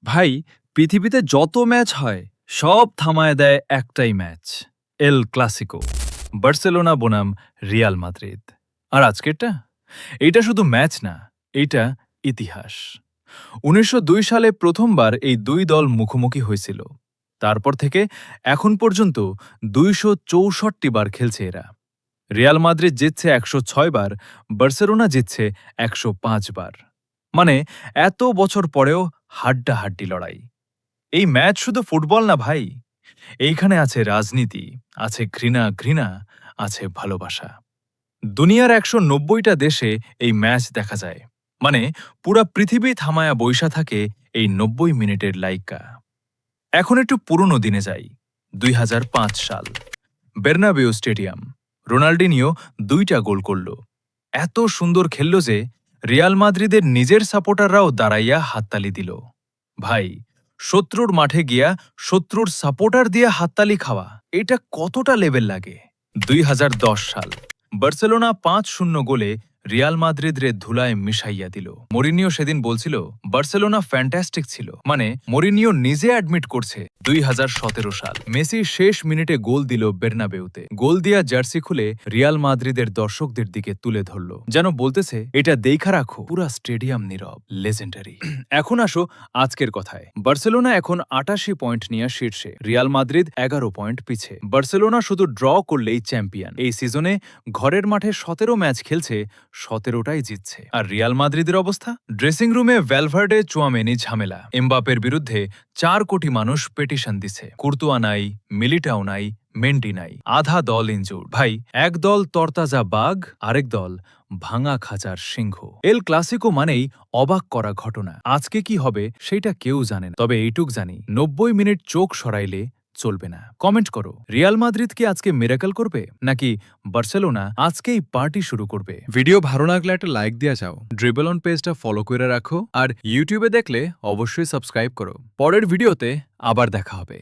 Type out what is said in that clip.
ভাই, পৃথিবীতে যত ম্যাচ হয় সব থামায় দেয় একটাই ম্যাচ, এল ক্লাসিকো, বার্সেলোনা বনাম রিয়াল মাদ্রিদ। আর আজকেরটা, এইটা শুধু ম্যাচ না, এইটা ইতিহাস। ১৯০২ সালে প্রথমবার এই দুই দল মুখোমুখি হয়েছিল। তারপর থেকে এখন পর্যন্ত ২৬৪ বার খেলছে এরা। রিয়াল মাদ্রিদ জিতছে ১০৬ বার, বার্সেলোনা জিতছে ১০৫ বার। মানে এত বছর পরেও হাড্ডাহাড্ডি লড়াই। এই ম্যাচ শুধু ফুটবল না ভাই, এইখানে আছে রাজনীতি, আছে ঘৃণা, আছে ভালোবাসা। দুনিয়ার ১৯০টা দেশে এই ম্যাচ দেখা যায়। মানে পুরা পৃথিবী থামায়া বইসা থাকে এই ৯০ মিনিটের লাইকা। এখন একটু পুরনো দিনে যাই, ২০০৫ সাল, বের্নাবেউ স্টেডিয়াম। রোনাল্ডিনিও ২টা গোল করল। এত সুন্দর খেলল যে রিয়াল মাদ্রিদের নিজের সাপোর্টাররাও দাঁড়াইয়া হাততালি দিল। ভাই, শত্রুর মাঠে গিয়া শত্রুর সাপোর্টার দিয়া হাততালি খাওয়া, এটা কতটা লেভেল লাগে। ২০১০ সাল, বার্সেলোনা ৫-০ গোলে রিয়াল মাদ্রিদরে ধুলায় মিশাইয়া দিল। মরিনিও সেদিন বলছিল বার্সেলোনা ফ্যান্টাস্টিক ছিল। মানে মরিনিও নিজে অ্যাডমিট করছে। ২০১৭ সাল, মেসি শেষ মিনিটে গোল দিল বের্নাবেউতে। গোল দিয়া জার্সি খুলে রিয়াল মাদ্রিদের দর্শকদের দিকে তুলে ধরল, যেন বলতেছে এটা দেখা রাখো। পুরা স্টেডিয়াম নীরব, লেজেন্ডারি। এখন আসো আজকের কথায়। বার্সেলোনা এখন ৮৮ পয়েন্ট নিয়ে শীর্ষে, রিয়াল মাদ্রিদ ১১ পয়েন্ট পিছে। বার্সেলোনা শুধু ড্র করলেই চ্যাম্পিয়ন। এই সিজনে ঘরের মাঠে ১৭ ম্যাচ খেলছে, ১৭টাই জিতছে। আর রিয়াল মাদ্রিদের অবস্থা? ড্রেসিং রুমে ভ্যালভার্ডে চুয়ামেনি ঝামেলা। এমবাপের বিরুদ্ধে ৪ কোটি মানুষ পেটিশন দিছে। কুর্তুয়া নাই, মিলিটাও নাই, মেন্ডি নাই, আধা দল ইনজুর্ড। ভাই, এক দল তরতাজা বাঘ, আরেক দল ভাঙা খাঁচার সিংহ। এল ক্লাসিকো মানেই অবাক করা ঘটনা। আজকে কি হবে সেটা কেউ জানে না, তবে এইটুক জানি ৯০ মিনিট চোখ সরাইলে চলবে না। কমেন্ট করো, রিয়াল মাদ্রিদ কি আজকে মিরাকল করবে, নাকি বার্সেলোনা আজকেই পার্টি শুরু করবে? ভিডিও ভালো লাগলে একটা লাইক দিয়ে যাও, ড্রিবল অন পেজটা ফলো করে রাখো, আর ইউটিউবে দেখলে অবশ্যই সাবস্ক্রাইব করো। পরের ভিডিওতে আবার দেখা হবে।